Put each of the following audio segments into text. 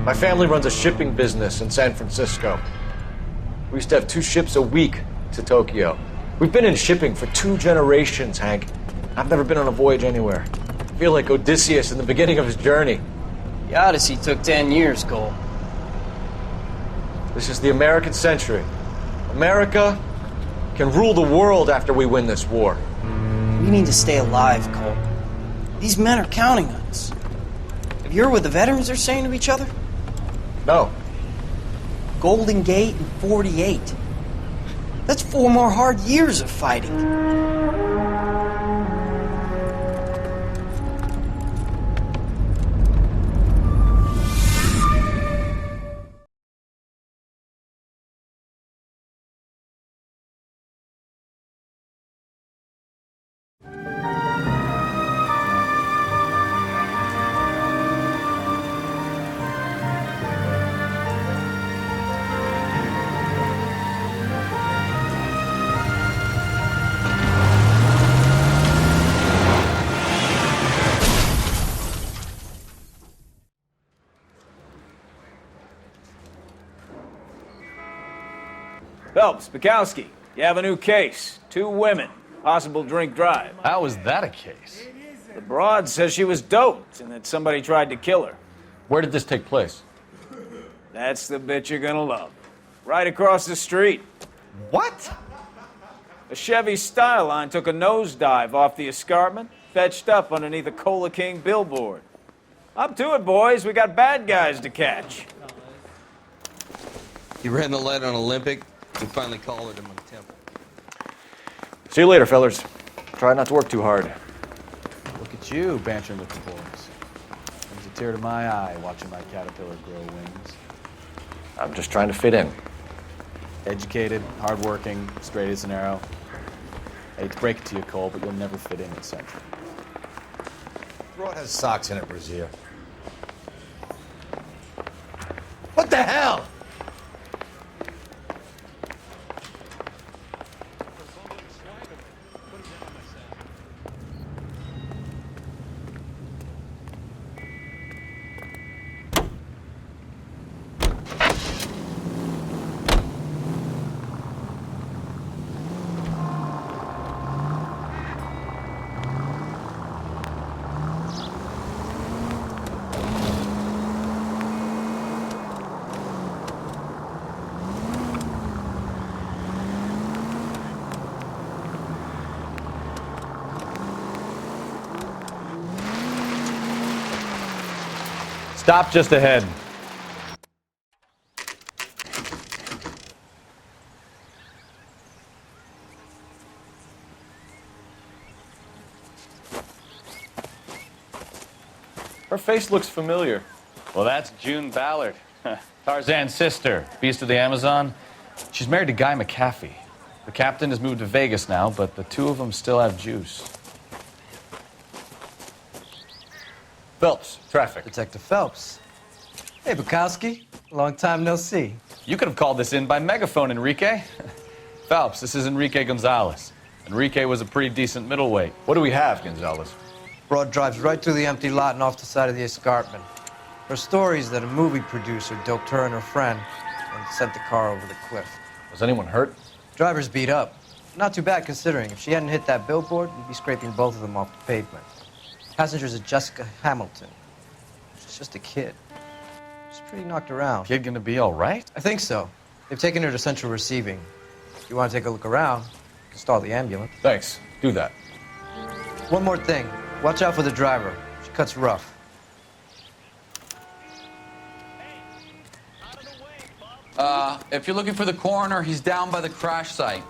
My family runs a shipping business in San Francisco. We used to have 2 ships a week to Tokyo. We've been in shipping for 2 generations, Hank. I've never been on a voyage anywhere. I feel like Odysseus in the beginning of his journey. The Odyssey took 10 years, Cole. This is the American century. America can rule the world after we win this war. We need to stay alive, Cole. These men are counting on us. Have you heard what the veterans are saying to each other? No. Golden Gate in 48. That's 4 more hard years of fighting. Phelps, Bukowski, you have a new case. 2 women, possible drink drive. How is that a case? The broad says she was doped and that somebody tried to kill her. Where did this take place? That's the bit you're gonna love. Right across the street. What? A Chevy Styline took a nosedive off the escarpment, fetched up underneath a Cola King billboard. Up to it, boys. We got bad guys to catch. He ran the light on Olympic and finally collared him on Temple. See you later, fellas. Try not to work too hard. Look at you, bantering with the boys. Brings a tear to my eye watching my caterpillar grow wings. I'm just trying to fit in. Educated, hardworking, straight as an arrow. I hate to break it to you, Cole, but you'll never fit in at Central. Broad has socks in it, Brazier. What the hell? Stop just ahead. Her face looks familiar. Well, that's June Ballard, Tarzan's sister, beast of the Amazon. She's married to Guy McAfee. The captain has moved to Vegas now, but the 2 of them still have juice. Phelps, traffic. Detective Phelps. Hey, Bukowski. Long time no see. You could have called this in by megaphone, Enrique. Phelps, this is Enrique Gonzalez. Enrique was a pretty decent middleweight. What do we have, Gonzalez? Broad drives right through the empty lot and off the side of the escarpment. Her story is that a movie producer doped her and her friend and sent the car over the cliff. Was anyone hurt? Driver's beat up. Not too bad considering. If she hadn't hit that billboard, we'd be scraping both of them off the pavement. Passenger's a Jessica Hamilton. She's just a kid. She's pretty knocked around. Kid gonna be all right? I think so. They've taken her to Central Receiving. If you want to take a look around, you can stall the ambulance. Thanks. Do that. One more thing. Watch out for the driver. She cuts rough. If you're looking for the coroner, he's down by the crash site.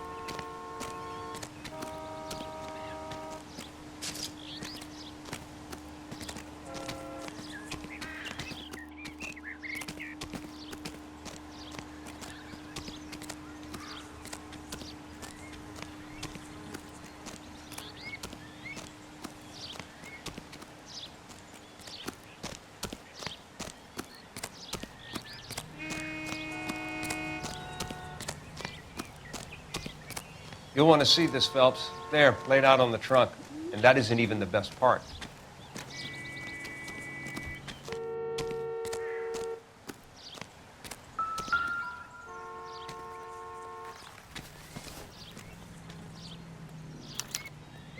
You'll want to see this, Phelps. There, laid out on the trunk. And that isn't even the best part.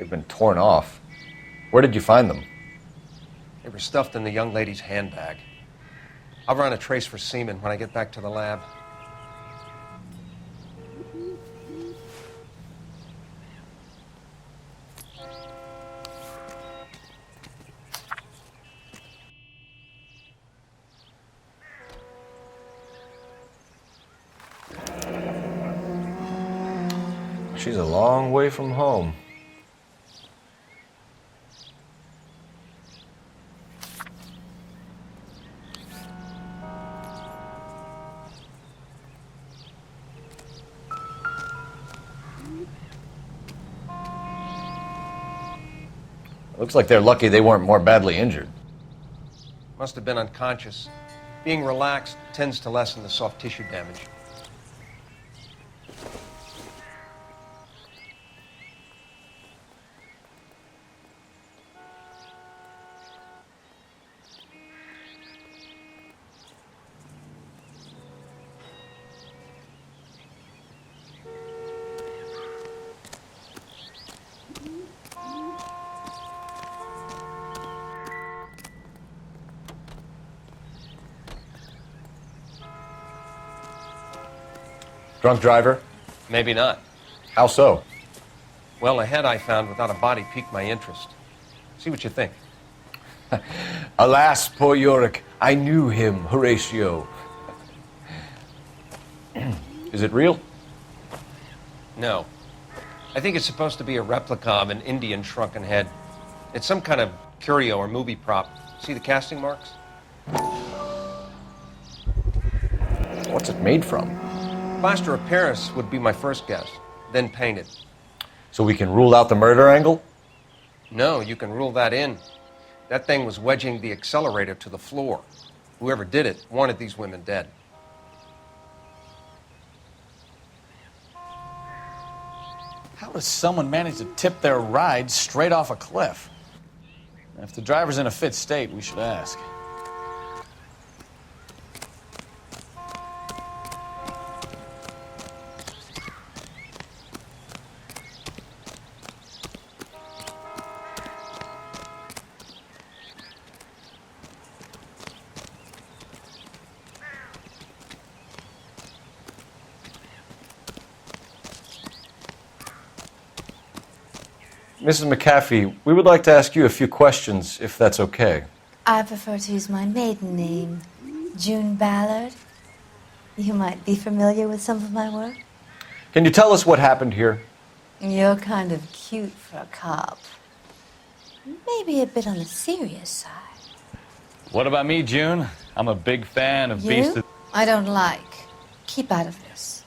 They've been torn off. Where did you find them? They were stuffed in the young lady's handbag. I'll run a trace for semen when I get back to the lab. She's a long way from home. Looks like they're lucky they weren't more badly injured. Must have been unconscious. Being relaxed tends to lessen the soft tissue damage. Drunk driver? Maybe not. How so? Well, a head I found without a body piqued my interest. See what you think. Alas, poor Yorick, I knew him, Horatio. Is it real? No. I think it's supposed to be a replica of an Indian shrunken head. It's some kind of curio or movie prop. See the casting marks? What's it made from? Plaster of Paris would be my first guess, then painted. So we can rule out the murder angle? No, you can rule that in. That thing was wedging the accelerator to the floor. Whoever did it wanted these women dead. How does someone manage to tip their ride straight off a cliff? If the driver's in a fit state, we should ask. Mrs. McAfee, we would like to ask you a few questions, if that's okay. I prefer to use my maiden name, June Ballard. You might be familiar with some of my work. Can you tell us what happened here? You're kind of cute for a cop. Maybe a bit on the serious side. What about me, June? I'm a big fan of Beast You? of... I don't like. Keep out of this.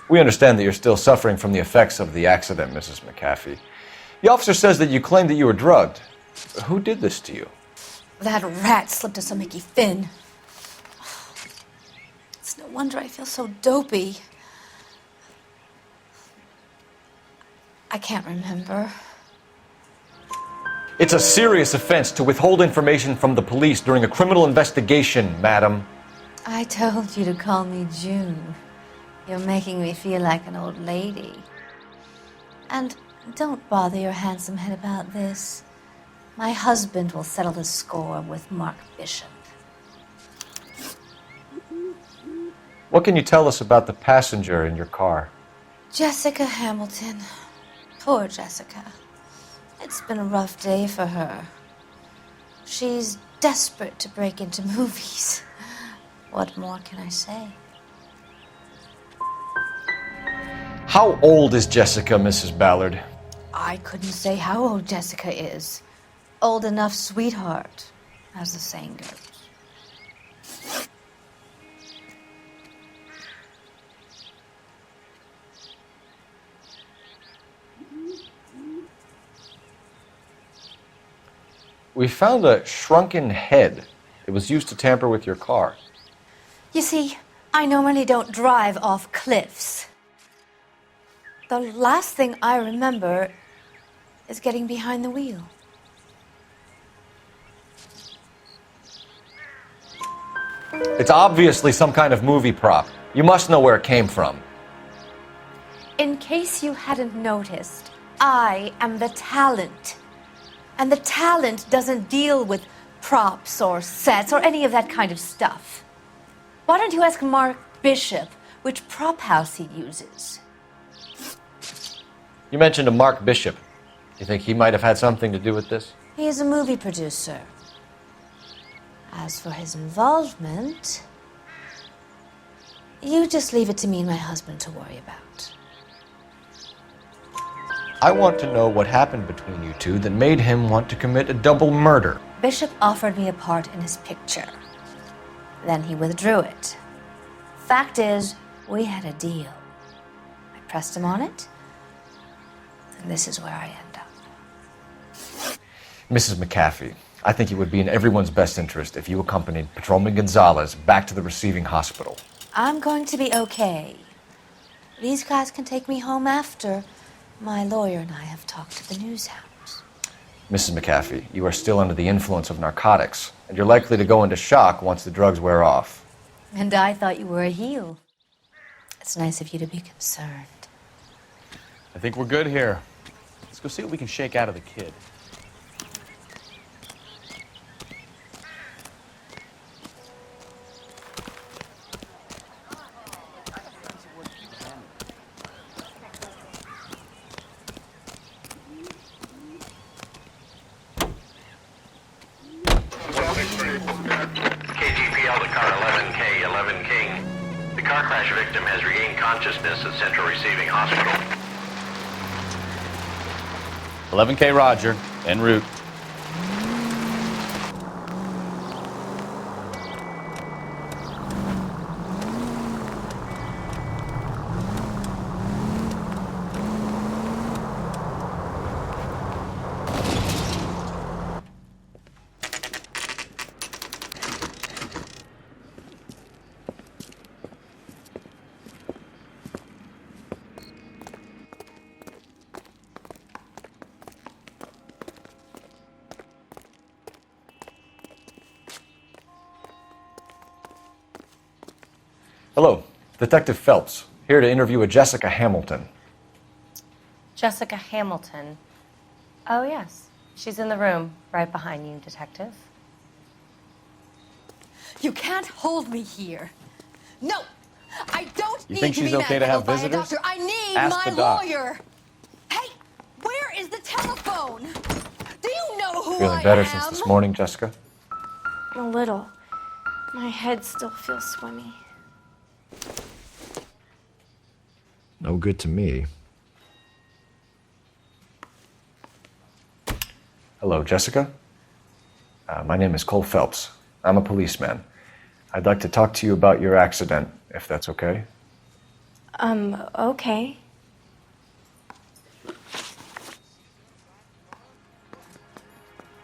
We understand that you're still suffering from the effects of the accident, Mrs. McAfee. The officer says that you claimed that you were drugged. Who did this to you? That rat slipped us a Mickey Finn. It's no wonder I feel so dopey. I can't remember. It's a serious offense to withhold information from the police during a criminal investigation, madam. I told you to call me June. You're making me feel like an old lady. And don't bother your handsome head about this. My husband will settle the score with Mark Bishop. What can you tell us about the passenger in your car? Jessica Hamilton. Poor Jessica. It's been a rough day for her. She's desperate to break into movies. What more can I say? How old is Jessica, Mrs. Ballard? I couldn't say how old Jessica is. Old enough, sweetheart, as the saying goes. We found a shrunken head. It was used to tamper with your car. You see, I normally don't drive off cliffs. The last thing I remember is getting behind the wheel. It's obviously some kind of movie prop. You must know where it came from. In case you hadn't noticed, I am the talent. And the talent doesn't deal with props or sets or any of that kind of stuff. Why don't you ask Mark Bishop which prop house he uses? You mentioned a Mark Bishop. You think he might have had something to do with this? He is a movie producer. As for his involvement, you just leave it to me and my husband to worry about. I want to know what happened between you two that made him want to commit a double murder. Bishop offered me a part in his picture. Then he withdrew it. Fact is, we had a deal. I pressed him on it, and this is where I end up. Mrs. McAfee, I think it would be in everyone's best interest if you accompanied Patrolman Gonzalez back to the receiving hospital. I'm going to be okay. These guys can take me home after my lawyer and I have talked to the news hounds. Mrs. McAfee, you are still under the influence of narcotics, and you're likely to go into shock once the drugs wear off. And I thought you were a heel. It's nice of you to be concerned. I think we're good here. Let's go see what we can shake out of the kid. KGPL to car 11K, 11 King. The car crash victim has regained consciousness at Central Receiving Hospital. 11K Roger, en route. Hello, Detective Phelps, here to interview a Jessica Hamilton. Jessica Hamilton. Oh, yes. She's in the room right behind you, Detective. You can't hold me here. No, I don't You need think to she's be okay to have manhandled by a visitors? doctor. I need Ask my the doc. lawyer. Hey, where is the telephone? Do you know who Feeling I better am? since this morning, Jessica? A little. My head still feels swimmy. No good to me. Hello, Jessica. My name is Cole Phelps. I'm a policeman. I'd like to talk to you about your accident, if that's okay. Okay.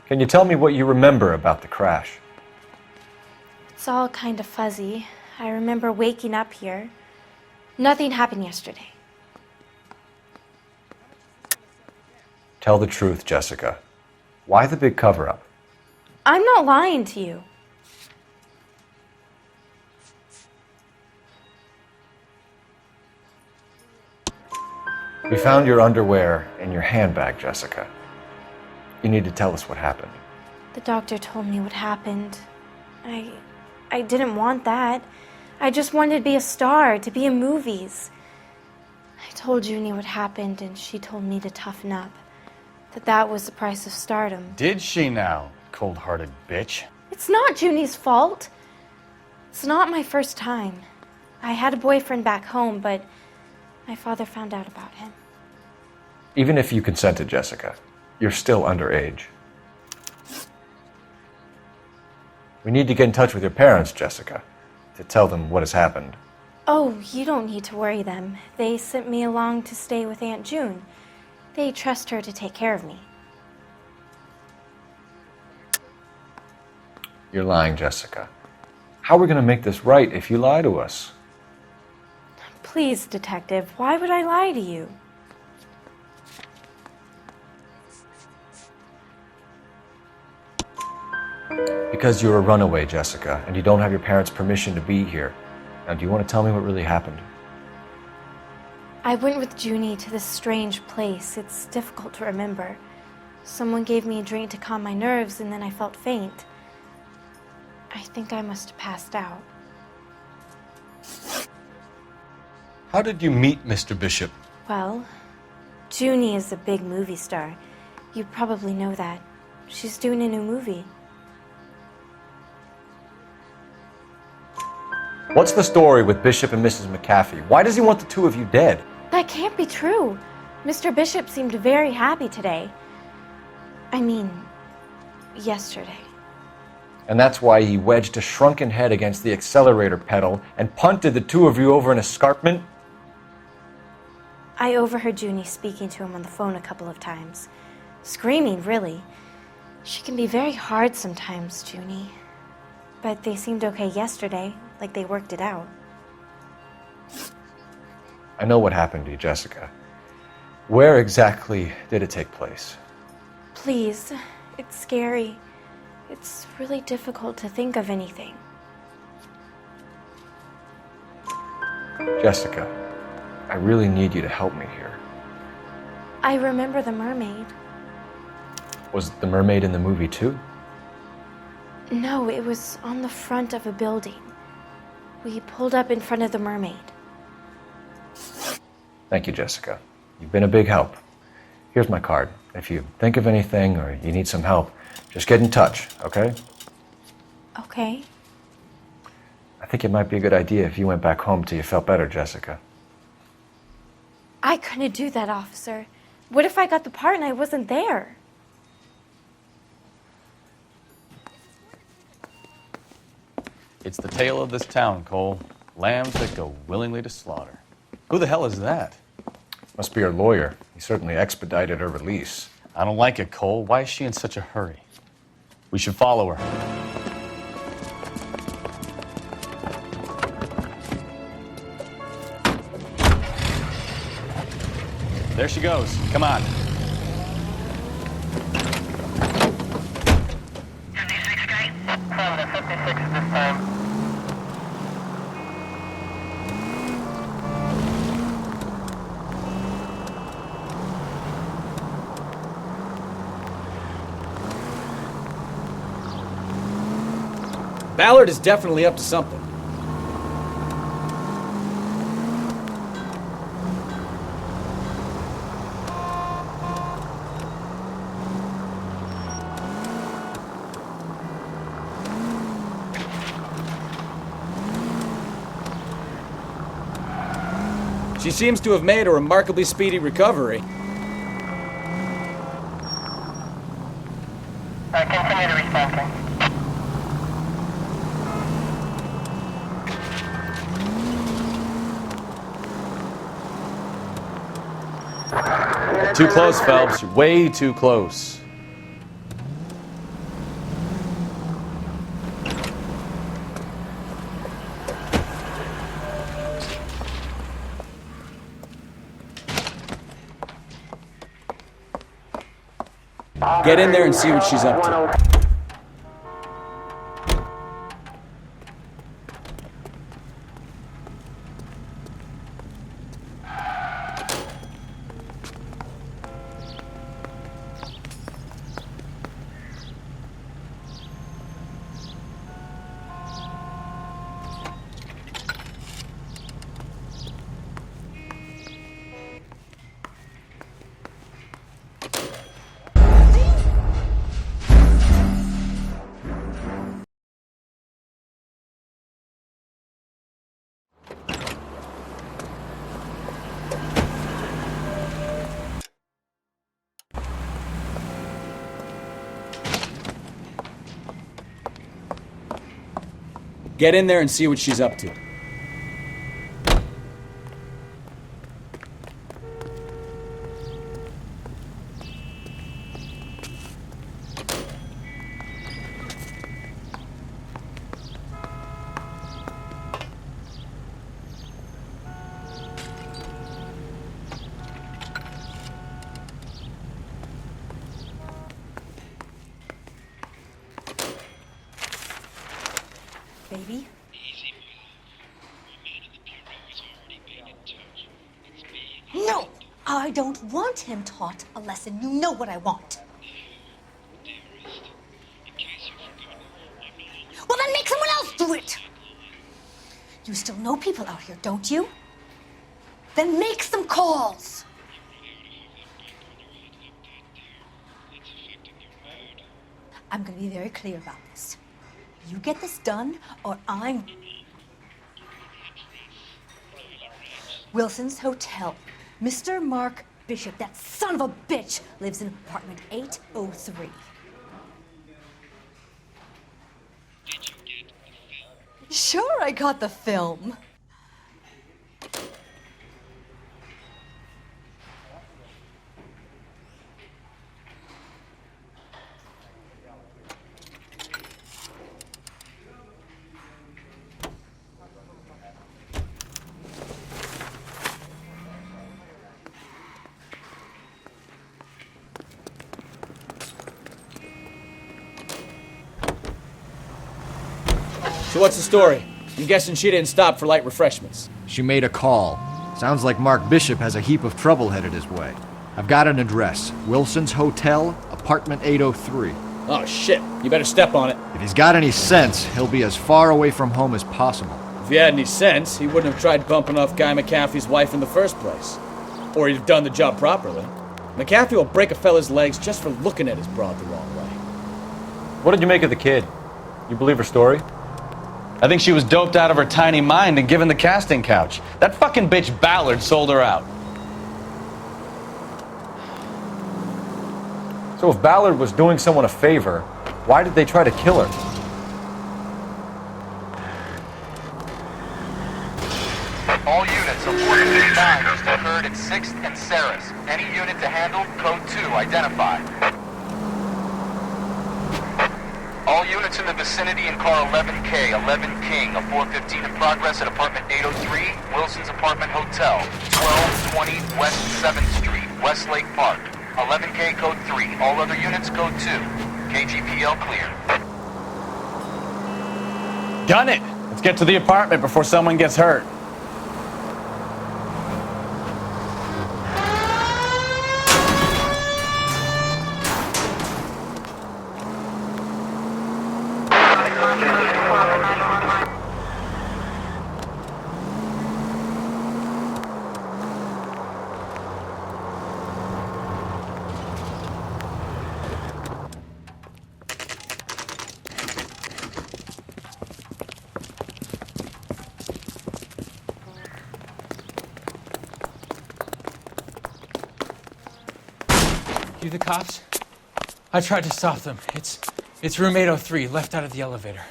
Can you tell me what you remember about the crash? It's all kind of fuzzy. I remember waking up here. Nothing happened yesterday. Tell the truth, Jessica. Why the big cover-up? I'm not lying to you. We found your underwear in your handbag, Jessica. You need to tell us what happened. The doctor told me what happened. I didn't want that. I just wanted to be a star, to be in movies. I told Junie what happened, and she told me to toughen up. That was the price of stardom. Did she now, cold-hearted bitch? It's not Junie's fault. It's not my first time. I had a boyfriend back home, but my father found out about him. Even if you consented, Jessica, you're still underage. We need to get in touch with your parents, Jessica, to tell them what has happened. Oh, you don't need to worry them. They sent me along to stay with Aunt June. They trust her to take care of me. You're lying, Jessica. How are we going to make this right if you lie to us? Please, Detective, why would I lie to you? Because you're a runaway, Jessica, and you don't have your parents' permission to be here. Now, do you want to tell me what really happened? I went with Junie to this strange place. It's difficult to remember. Someone gave me a drink to calm my nerves, and then I felt faint. I think I must have passed out. How did you meet Mr. Bishop? Well, Junie is a big movie star. You probably know that. She's doing a new movie. What's the story with Bishop and Mrs. McAfee? Why does he want the two of you dead? That can't be true. Mr. Bishop seemed very happy today. I mean, yesterday. And that's why he wedged a shrunken head against the accelerator pedal and punted the two of you over an escarpment? I overheard Junie speaking to him on the phone a couple of times. Screaming, really. She can be very hard sometimes, Junie. But they seemed okay yesterday, like they worked it out. I know what happened to you, Jessica. Where exactly did it take place? Please, it's scary. It's really difficult to think of anything. Jessica, I really need you to help me here. I remember the mermaid. Was the mermaid in the movie too? No, it was on the front of a building. We pulled up in front of the mermaid. Thank you, Jessica. You've been a big help. Here's my card. If you think of anything or you need some help, just get in touch, okay? Okay. I think it might be a good idea if you went back home till you felt better, Jessica. I couldn't do that, officer. What if I got the part and I wasn't there? It's the tale of this town, Cole. Lambs that go willingly to slaughter. Who the hell is that? Must be her lawyer. He certainly expedited her release. I don't like it, Cole. Why is she in such a hurry? We should follow her. There she goes. Come on. 56K? 56 this time. Ballard is definitely up to something. She seems to have made a remarkably speedy recovery. Continue to respond, King. Too close, Phelps. You're way too close. Get in there and see what she's up to. Get in there and see what she's up to. Baby? I don't want him taught a lesson. You know what I want. Well, then make someone else do it. You still know people out here, don't you? Then make some calls. I'm going to be very clear about this. You get this done, or I'm... Wilson's Hotel. Mr. Mark Bishop, that son of a bitch, lives in apartment 803. Sure, I got the film. So what's the story? I'm guessing she didn't stop for light refreshments. She made a call. Sounds like Mark Bishop has a heap of trouble headed his way. I've got an address. Wilson's Hotel, apartment 803. Oh shit, you better step on it. If he's got any sense, he'll be as far away from home as possible. If he had any sense, he wouldn't have tried bumping off Guy McAfee's wife in the first place. Or he'd have done the job properly. McAfee will break a fella's legs just for looking at his broad the wrong way. What did you make of the kid? You believe her story? I think she was doped out of her tiny mind and given the casting couch. That fucking bitch Ballard sold her out. So if Ballard was doing someone a favor, why did they try to kill her? All units of 459 is occurred at 6th and Saris. Any unit to handle, code 2, identify. All units in the vicinity in car 11K, 11 King, a 415 in progress at apartment 803, Wilson's Apartment Hotel, 1220 West 7th Street, Westlake Park. 11K code 3, all other units code 2. KGPL clear. Gun it! Let's get to the apartment before someone gets hurt. You the cops? I tried to stop them. It's room 803, left out of the elevator.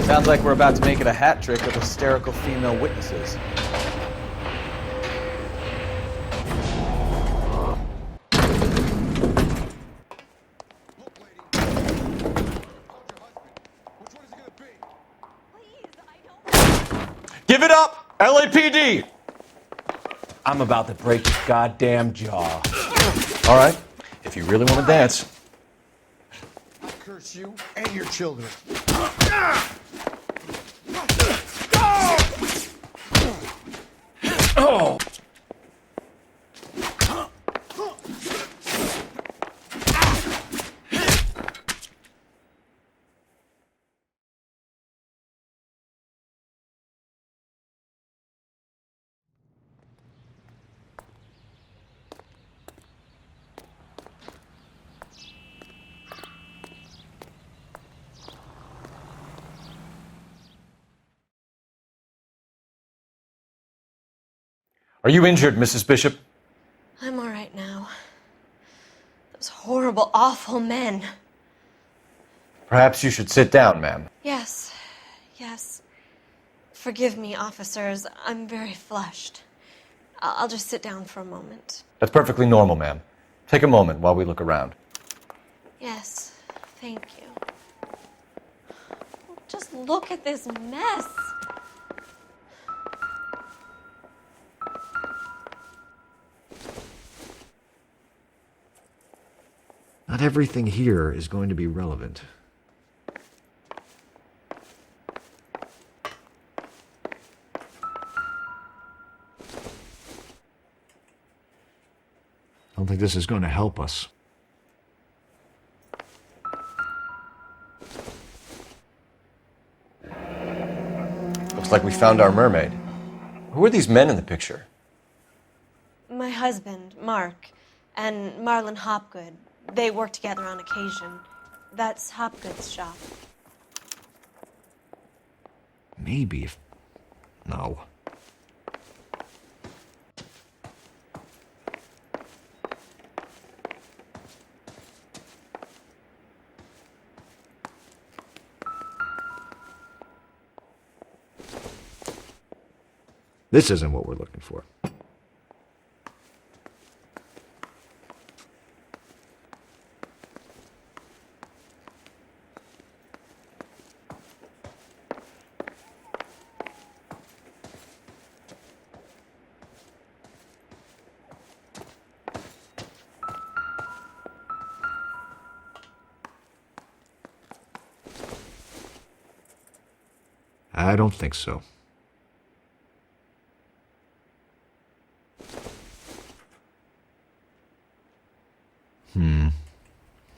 Sounds like we're about to make it a hat trick with hysterical female witnesses. Give it up! LAPD! I'm about to break your goddamn jaw. All right, if you really want to dance. I curse you and your children. Oh! Are you injured, Mrs. Bishop? I'm all right now. Those horrible, awful men. Perhaps you should sit down, ma'am. Yes. Forgive me, officers. I'm very flushed. I'll just sit down for a moment. That's perfectly normal, ma'am. Take a moment while we look around. Yes, thank you. Just look at this mess. Not everything here is going to be relevant. Don't think this is going to help us. Looks like we found our mermaid. Who are these men in the picture? My husband, Mark, and Marlon Hopgood. They work together on occasion. That's Hopgood's shop. Maybe if... No. This isn't what we're looking for. I don't think so.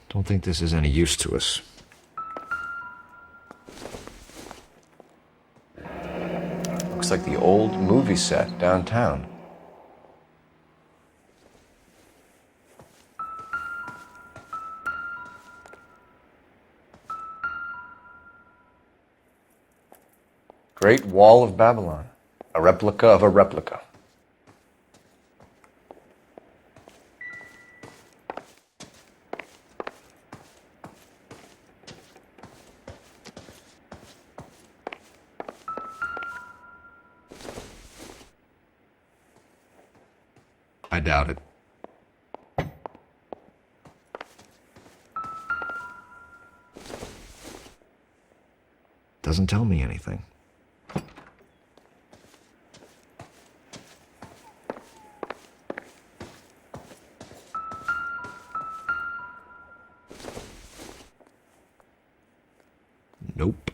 Don't think this is any use to us. Looks like the old movie set downtown. Great Wall of Babylon. A replica of a replica. I doubt it. Doesn't tell me anything. Nope.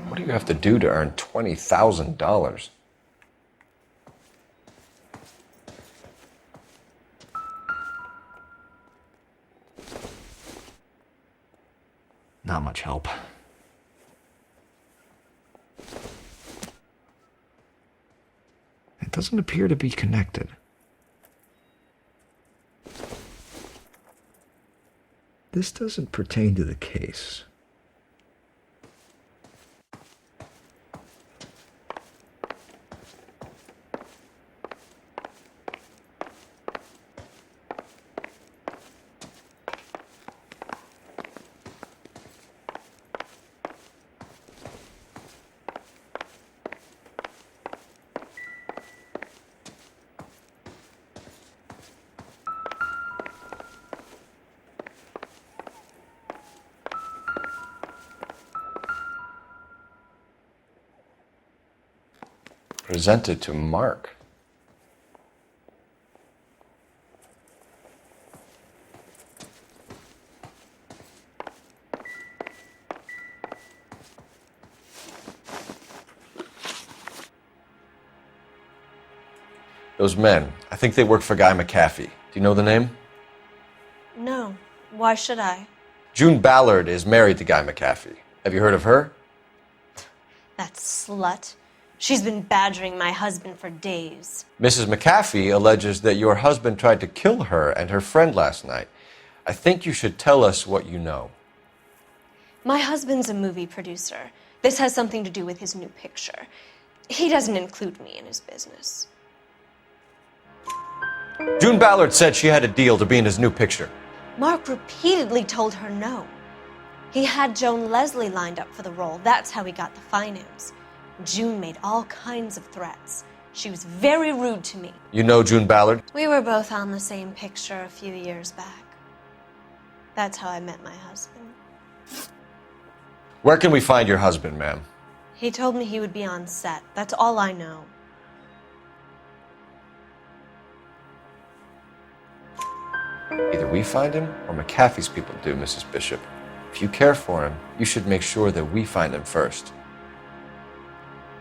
What do you have to do to earn $20,000? Not much help. It doesn't appear to be connected. This doesn't pertain to the case. Presented to Mark. Those men, I think they work for Guy McAfee. Do you know the name? No. Why should I? June Ballard is married to Guy McAfee. Have you heard of her? That slut. She's been badgering my husband for days. Mrs. McAfee alleges that your husband tried to kill her and her friend last night. I think you should tell us what you know. My husband's a movie producer. This has something to do with his new picture. He doesn't include me in his business. June Ballard said she had a deal to be in his new picture. Mark repeatedly told her no. He had Joan Leslie lined up for the role. That's how he got the finance. June made all kinds of threats. She was very rude to me. You know June Ballard? We were both on the same picture a few years back. That's how I met my husband. Where can we find your husband, ma'am? He told me he would be on set. That's all I know. Either we find him or McAfee's people do, Mrs. Bishop. If you care for him, you should make sure that we find him first.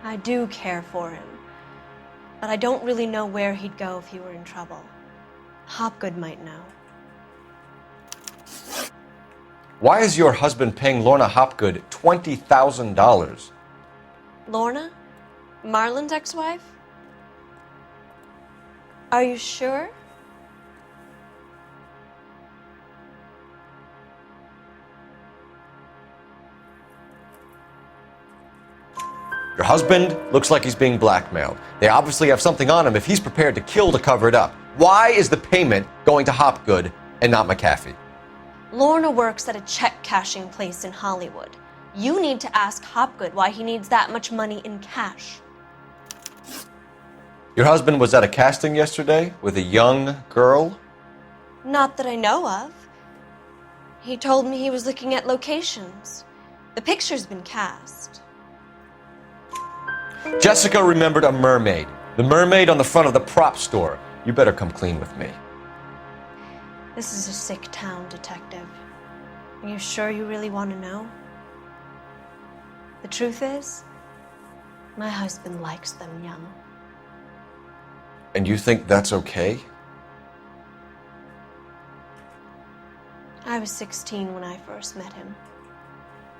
I do care for him, but I don't really know where he'd go if he were in trouble. Hopgood might know. Why is your husband paying Lorna Hopgood $20,000? Lorna? Marlon's ex-wife? Are you sure? Your husband looks like he's being blackmailed. They obviously have something on him if he's prepared to kill to cover it up. Why is the payment going to Hopgood and not McAfee? Lorna works at a check-cashing place in Hollywood. You need to ask Hopgood why he needs that much money in cash. Your husband was at a casting yesterday with a young girl? Not that I know of. He told me he was looking at locations. The picture's been cast. Jessica remembered a mermaid. The mermaid on the front of the prop store. You better come clean with me. This is a sick town, Detective. Are you sure you really want to know? The truth is, my husband likes them young. And you think that's okay? I was 16 when I first met him.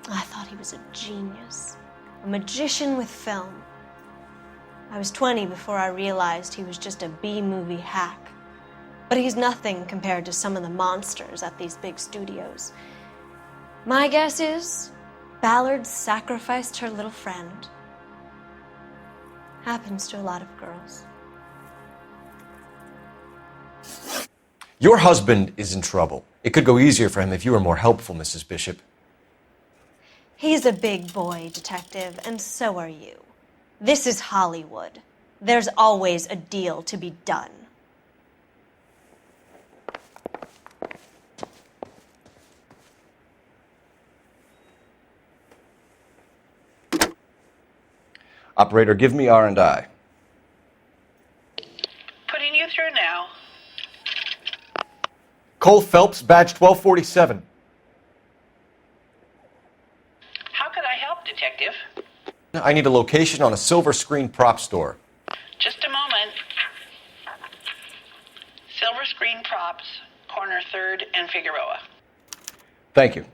I thought he was a genius, a magician with film. I was 20 before I realized he was just a B-movie hack. But he's nothing compared to some of the monsters at these big studios. My guess is Ballard sacrificed her little friend. Happens to a lot of girls. Your husband is in trouble. It could go easier for him if you were more helpful, Mrs. Bishop. He's a big boy, Detective, and so are you. This is Hollywood. There's always a deal to be done. Operator, give me R&I. Putting you through now. Cole Phelps, badge 1247. How could I help, Detective? I need a location on a silver screen prop store. Just a moment. Silver Screen Props, corner 3rd and Figueroa. Thank you.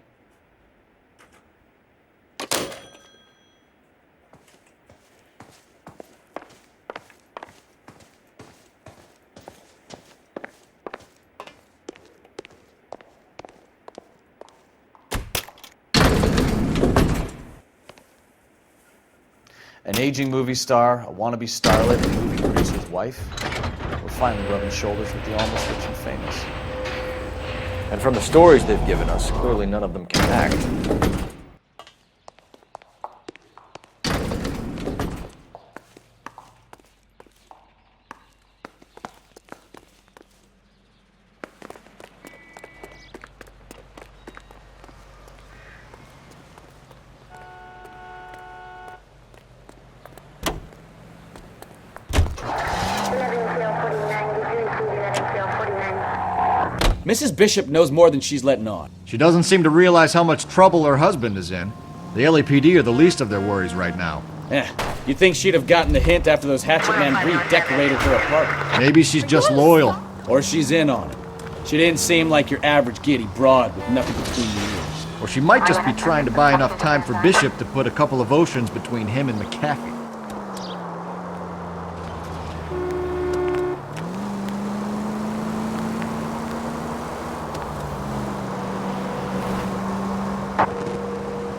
An aging movie star, a wannabe starlet, and movie producer's wife. We're finally rubbing shoulders with the almost rich and famous. And from the stories they've given us, clearly none of them can act. Mrs. Bishop knows more than she's letting on. She doesn't seem to realize how much trouble her husband is in. The LAPD are the least of their worries right now. You'd think she'd have gotten the hint after those Hatchet Man Breed decorated her apartment. Maybe she's just loyal. Or she's in on it. She didn't seem like your average giddy broad with nothing between the ears. Or she might just be trying to buy enough time for Bishop to put a couple of oceans between him and McAfee.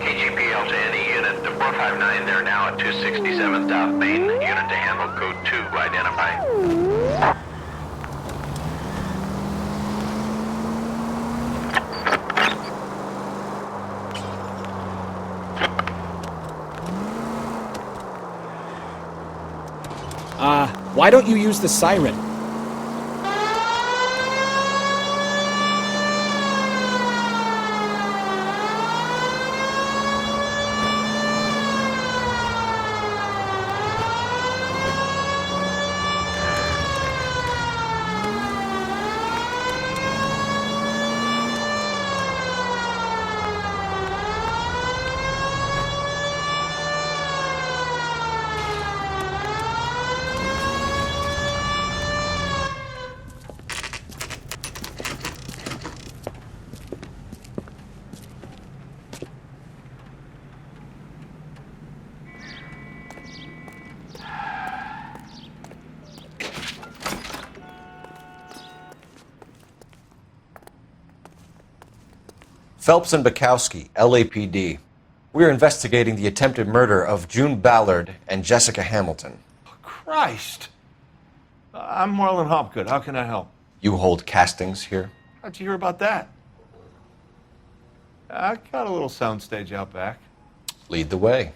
KGPL to any unit to 459. They're now at 267 South Main. Unit to handle code 2 identified. Why don't you use the siren? Phelps and Bukowski, LAPD. We're investigating the attempted murder of June Ballard and Jessica Hamilton. Christ! I'm Marlon Hopgood. How can I help? You hold castings here? How'd you hear about that? I got a little soundstage out back. Lead the way.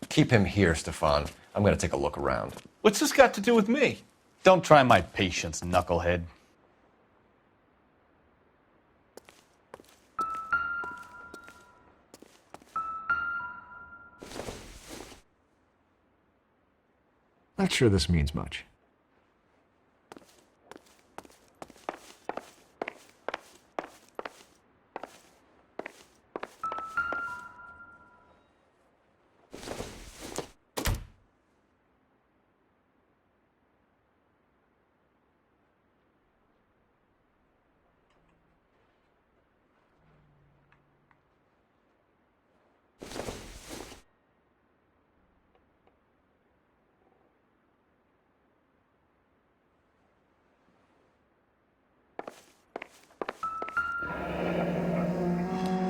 Keep him here, Stefan. I'm going to take a look around. What's this got to do with me? Don't try my patience, knucklehead. Not sure this means much.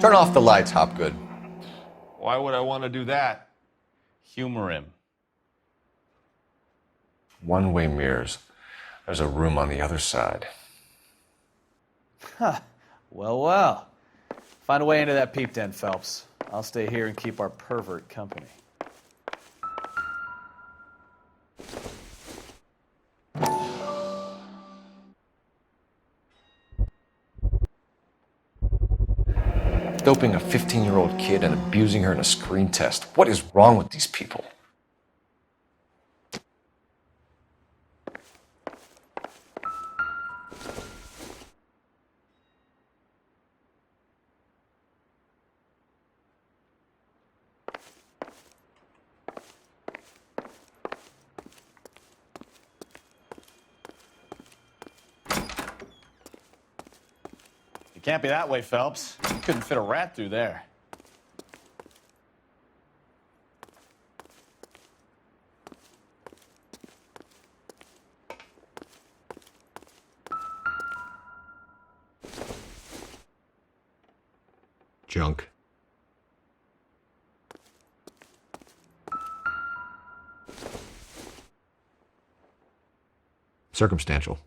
Turn off the lights, Hopgood. Why would I want to do that? Humor him. One-way mirrors. There's a room on the other side. Huh. Well. Find a way into that peep den, Phelps. I'll stay here and keep our pervert company. Doping a 15-year-old kid and abusing her in a screen test. What is wrong with these people? It can't be that way, Phelps. You couldn't fit a rat through there. Junk. Circumstantial.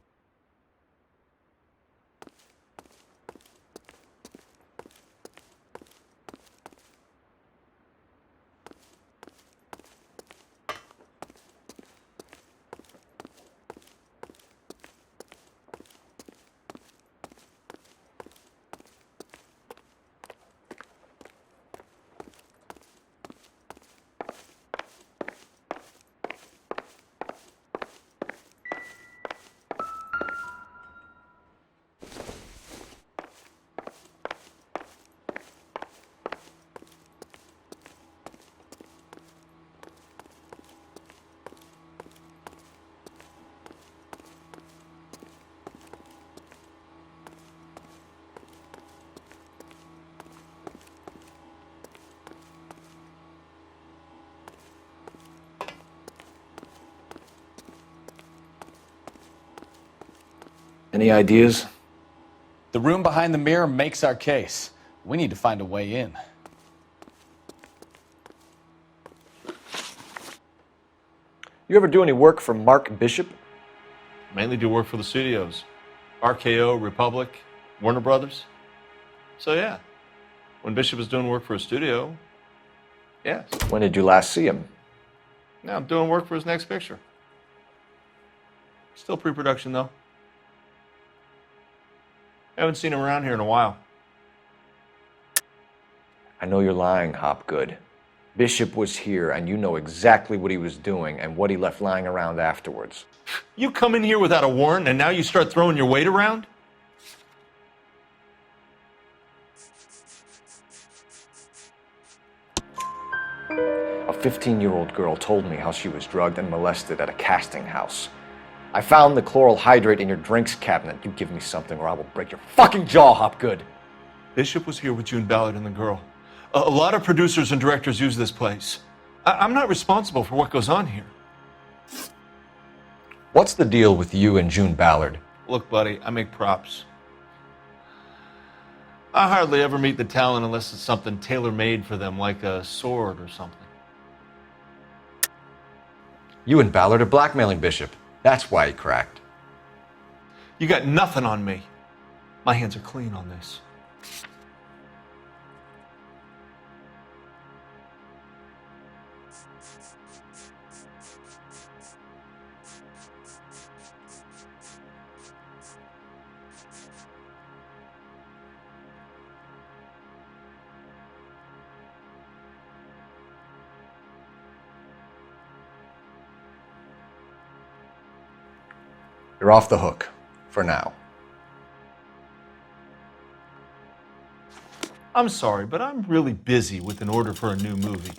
Any ideas? The room behind the mirror makes our case. We need to find a way in. You ever do any work for Mark Bishop? Mainly do work for the studios. RKO, Republic, Warner Brothers. So yeah, when Bishop was doing work for a studio, yes. When did you last see him? Now I'm doing work for his next picture. Still pre-production though. Haven't seen him around here in a while. I know you're lying, Hopgood. Bishop was here, and you know exactly what he was doing and what he left lying around afterwards. You come in here without a warrant, and now you start throwing your weight around? 15-year-old girl told me how she was drugged and molested at a casting house. I found the chloral hydrate in your drinks cabinet. You give me something or I will break your fucking jaw, Hopgood. Bishop was here with June Ballard and the girl. A lot of producers and directors use this place. I'm not responsible for what goes on here. What's the deal with you and June Ballard? Look, buddy, I make props. I hardly ever meet the talent unless it's something tailor-made for them, like a sword or something. You and Ballard are blackmailing Bishop. That's why he cracked. You got nothing on me. My hands are clean on this. You're off the hook. For now. I'm sorry, but I'm really busy with an order for a new movie.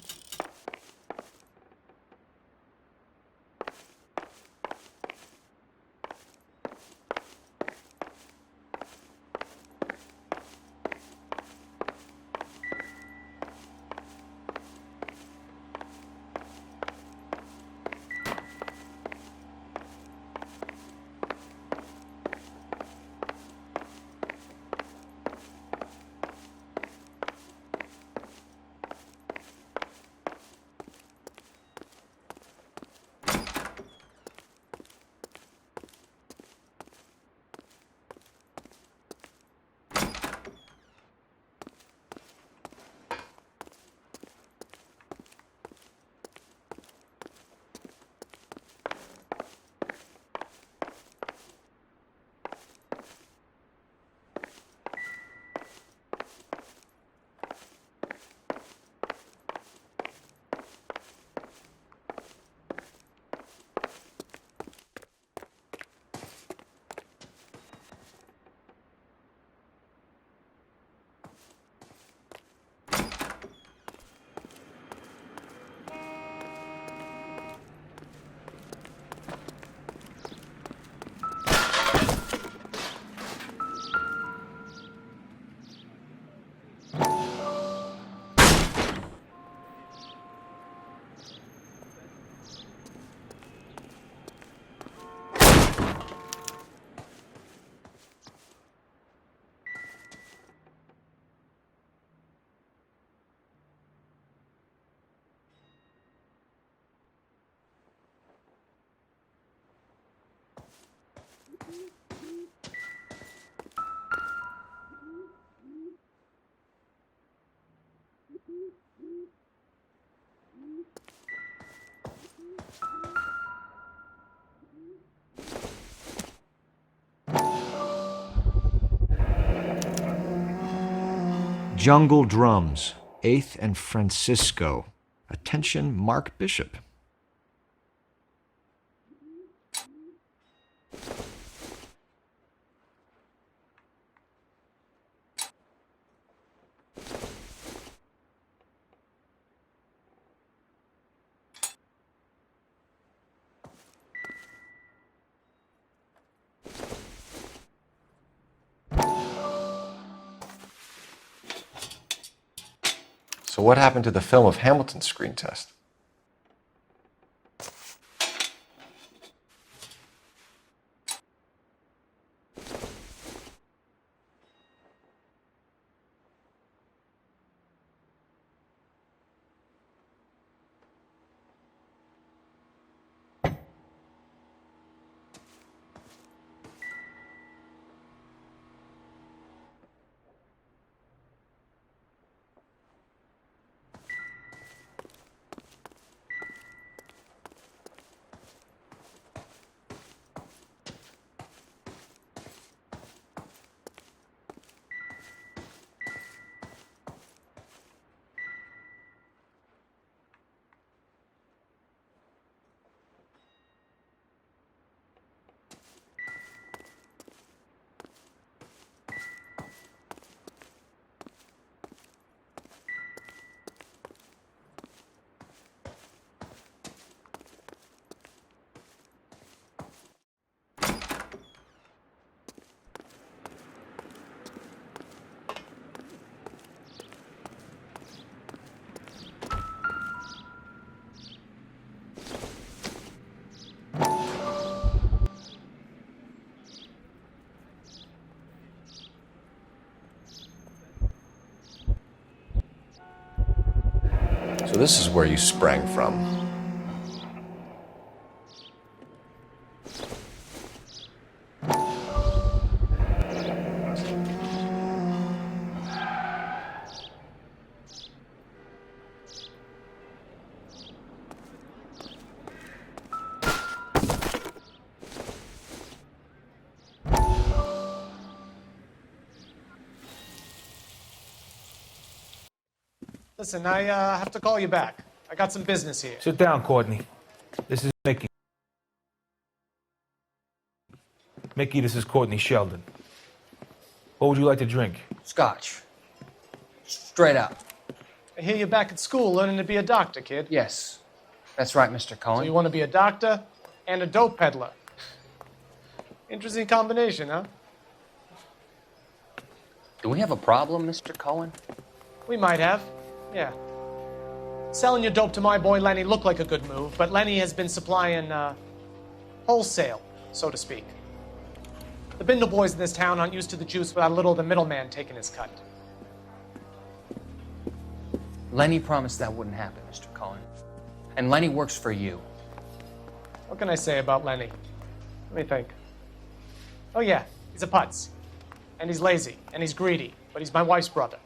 Jungle Drums, 8th and Francisco. Attention, Mark Bishop. So what happened to the film of Hamilton's screen test? So this is where you sprang from. Listen, I have to call you back. I got some business here. Sit down, Courtney. This is Mickey. Mickey, this is Courtney Sheldon. What would you like to drink? Scotch. Straight up. I hear you're back at school learning to be a doctor, kid. Yes. That's right, Mr. Cohen. So you want to be a doctor and a dope peddler. Interesting combination, huh? Do we have a problem, Mr. Cohen? We might have. Yeah. Selling your dope to my boy Lenny looked like a good move, but Lenny has been supplying, wholesale, so to speak. The Bindle boys in this town aren't used to the juice without a little of the middleman taking his cut. Lenny promised that wouldn't happen, Mr. Cohen. And Lenny works for you. What can I say about Lenny? Let me think. Oh yeah, he's a putz. And he's lazy, and he's greedy, but he's my wife's brother.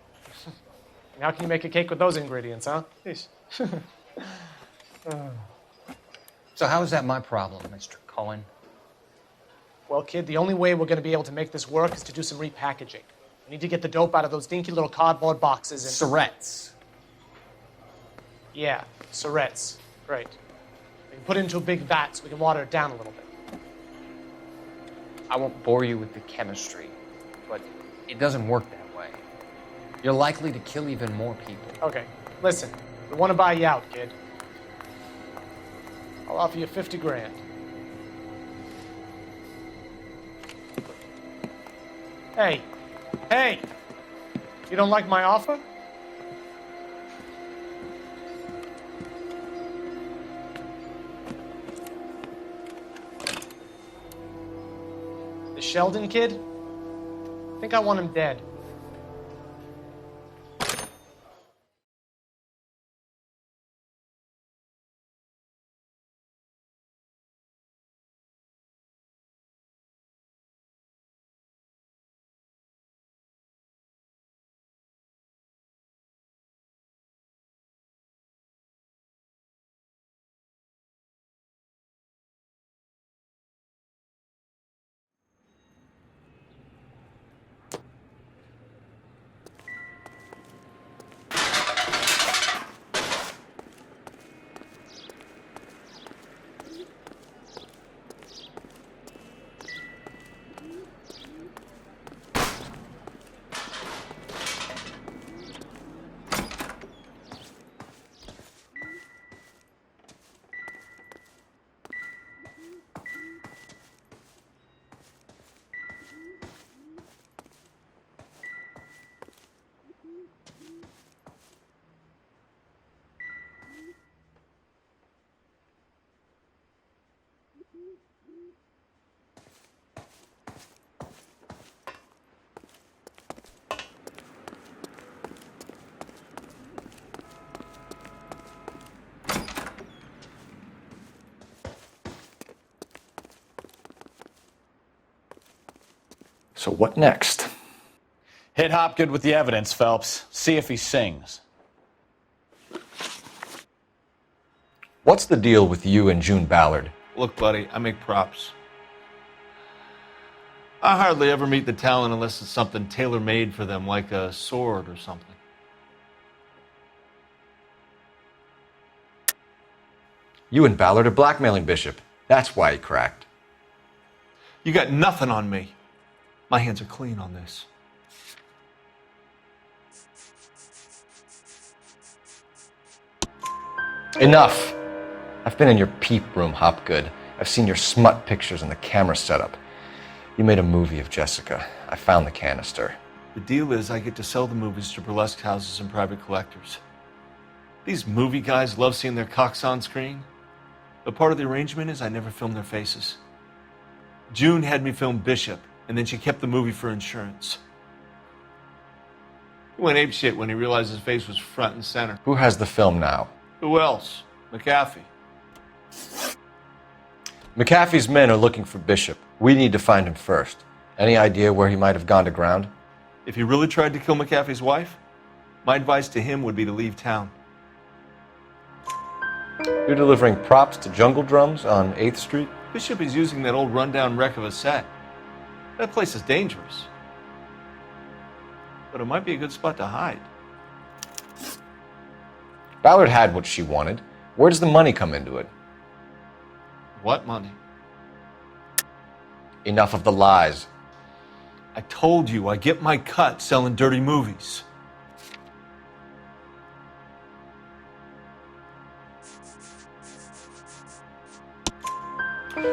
And how can you make a cake with those ingredients, huh? So how is that my problem, Mr. Cohen? Well, kid, the only way we're going to be able to make this work is to do some repackaging. We need to get the dope out of those dinky little cardboard boxes and... Surrettes. Yeah, Surrettes. Great. We can put it into a big vat so we can water it down a little bit. I won't bore you with the chemistry, but it doesn't work that way. You're likely to kill even more people. Okay, listen. We want to buy you out, kid. I'll offer you 50 grand. Hey. Hey! You don't like my offer? The Sheldon kid? I think I want him dead. So what next? Hit Hopgood with the evidence, Phelps. See if he sings. What's the deal with you and June Ballard? Look, buddy, I make props. I hardly ever meet the talent unless it's something tailor-made for them, like a sword or something. You and Ballard are blackmailing Bishop. That's why he cracked. You got nothing on me. My hands are clean on this. Enough! I've been in your peep room, Hopgood. I've seen your smut pictures and the camera setup. You made a movie of Jessica. I found the canister. The deal is I get to sell the movies to burlesque houses and private collectors. These movie guys love seeing their cocks on screen. But part of the arrangement is I never film their faces. June had me film Bishop, and then she kept the movie for insurance. He went apeshit when he realized his face was front and center. Who has the film now? Who else? McAfee. McAfee's men are looking for Bishop. We need to find him first. Any idea where he might have gone to ground? If he really tried to kill McAfee's wife, my advice to him would be to leave town. You're delivering props to Jungle Drums on 8th Street? Bishop is using that old rundown wreck of a set. That place is dangerous. But it might be a good spot to hide. Ballard had what she wanted. Where does the money come into it? What money? Enough of the lies. I told you, I get my cut selling dirty movies.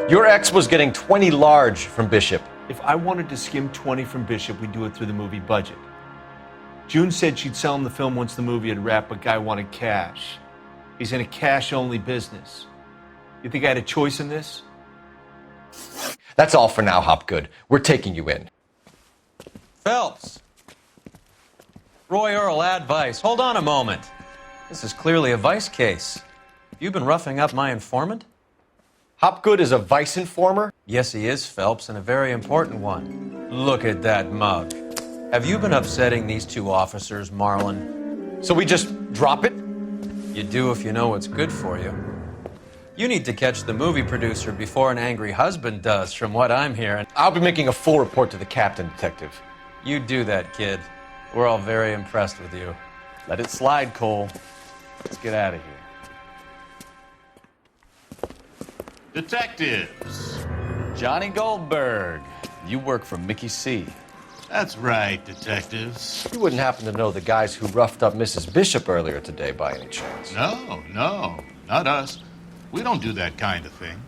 Your ex was getting 20 large from Bishop. If I wanted to skim 20 from Bishop, we'd do it through the movie budget. June said she'd sell him the film once the movie had wrapped, but Guy wanted cash. He's in a cash-only business. You think I had a choice in this? That's all for now, Hopgood. We're taking you in. Phelps! Roy Earl, advice. Hold on a moment. This is clearly a vice case. You've been roughing up my informant? Hopgood is a vice informer? Yes, he is, Phelps, and a very important one. Look at that mug. Have you been upsetting these two officers, Marlin? So we just drop it? You do if you know what's good for you. You need to catch the movie producer before an angry husband does, from what I'm hearing. I'll be making a full report to the captain, Detective. You do that, kid. We're all very impressed with you. Let it slide, Cole. Let's get out of here. Detectives. Johnny Goldberg. You work for Mickey C. That's right, detectives. You wouldn't happen to know the guys who roughed up Mrs. Bishop earlier today by any chance? No, not us. We don't do that kind of thing.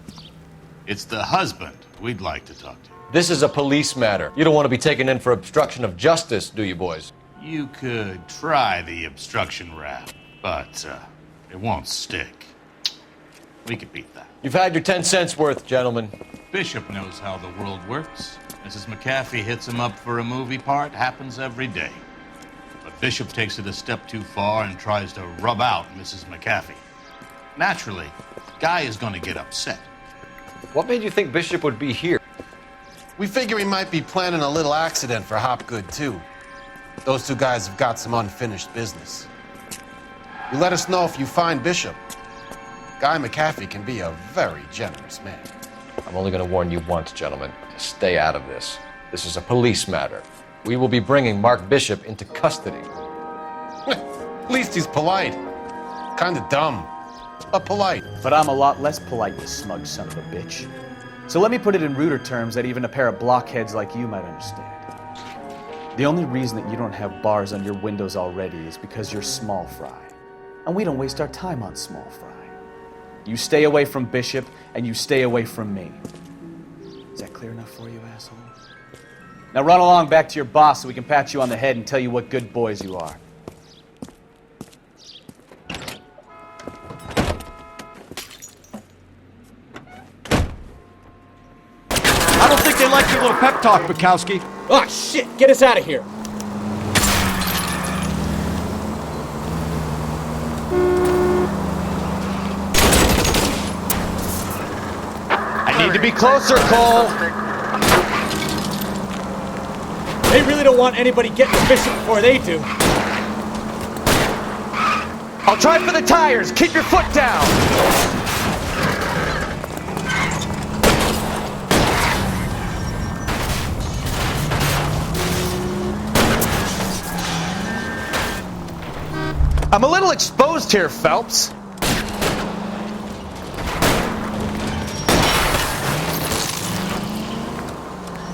It's the husband we'd like to talk to. This is a police matter. You don't want to be taken in for obstruction of justice, do you, boys? You could try the obstruction rap, but it won't stick. We could beat that. You've had your 10 cents worth, gentlemen. Bishop knows how the world works. Mrs. McAfee hits him up for a movie part. Happens every day. But Bishop takes it a step too far and tries to rub out Mrs. McAfee. Naturally, Guy is going to get upset. What made you think Bishop would be here? We figure he might be planning a little accident for Hopgood, too. Those two guys have got some unfinished business. You let us know if you find Bishop. Guy McAfee can be a very generous man. I'm only going to warn you once, gentlemen, to stay out of this. This is a police matter. We will be bringing Mark Bishop into custody. At least he's polite. Kinda dumb, but polite. But I'm a lot less polite, you smug son of a bitch. So let me put it in ruder terms that even a pair of blockheads like you might understand. The only reason that you don't have bars on your windows already is because you're small fry. And we don't waste our time on small fry. You stay away from Bishop, and you stay away from me. Is that clear enough for you, asshole? Now run along back to your boss so we can pat you on the head and tell you what good boys you are. I don't think they like your little pep talk, Bukowski. Oh, shit! Get us out of here! I need to be closer, Cole! They really don't want anybody getting to Bishop before they do. I'll try for the tires! Keep your foot down! I'm a little exposed here, Phelps.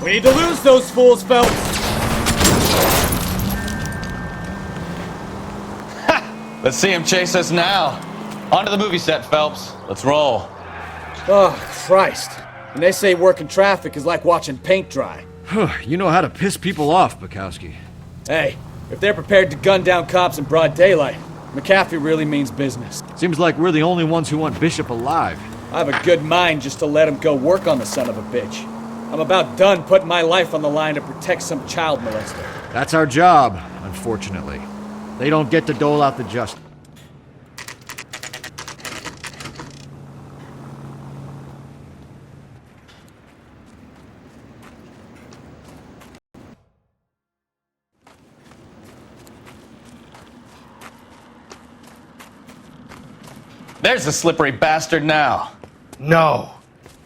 We need to lose those fools, Phelps. Let's see him chase us now. Onto the movie set, Phelps. Let's roll. Oh, Christ. And they say working traffic is like watching paint dry. You know how to piss people off, Bukowski. Hey, if they're prepared to gun down cops in broad daylight, McAfee really means business. Seems like we're the only ones who want Bishop alive. I have a good mind just to let him go work on the son of a bitch. I'm about done putting my life on the line to protect some child molester. That's our job, unfortunately. They don't get to dole out the justice. There's the slippery bastard now. No.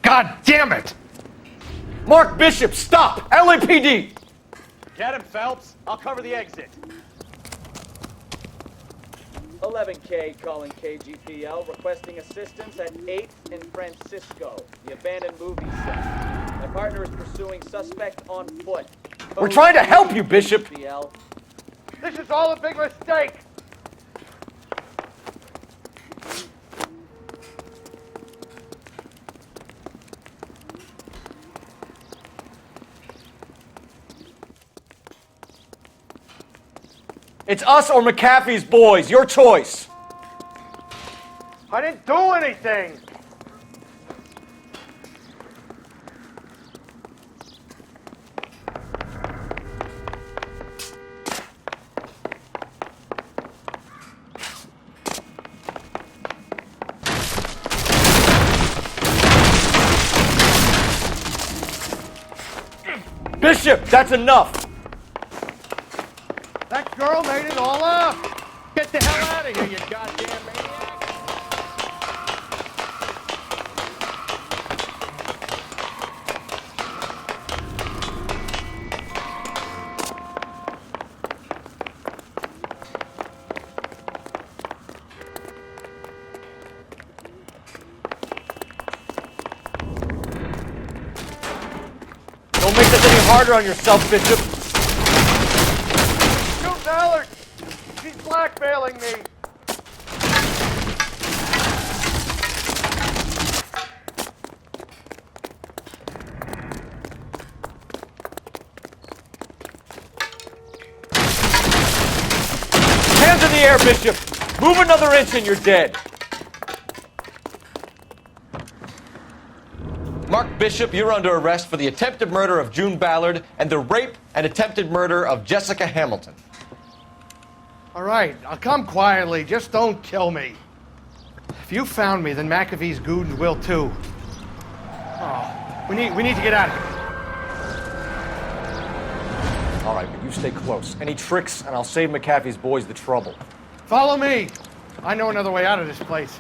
God damn it! Mark Bishop, stop! LAPD! Get him, Phelps. I'll cover the exit. 11K calling KGPL, requesting assistance at 8th and Francisco, the abandoned movie set. My partner is pursuing suspect on foot. We're trying to help you, Bishop. KGPL. This is all a big mistake! It's us or McAfee's boys. Your choice. I didn't do anything! Bishop, that's enough. That girl made it all up! Get the hell out of here, you goddamn maniac! Don't make this any harder on yourself, Bishop. Shoot Ballard! She's blackmailing me! Hands in the air, Bishop. Move another inch and you're dead. Mark Bishop, you're under arrest for the attempted murder of June Ballard and the rape and attempted murder of Jessica Hamilton. All right, I'll come quietly. Just don't kill me. If you found me, then McAfee's goons will too. Oh, we need to get out of here. All right, but you stay close. Any tricks, and I'll save McAfee's boys the trouble. Follow me. I know another way out of this place.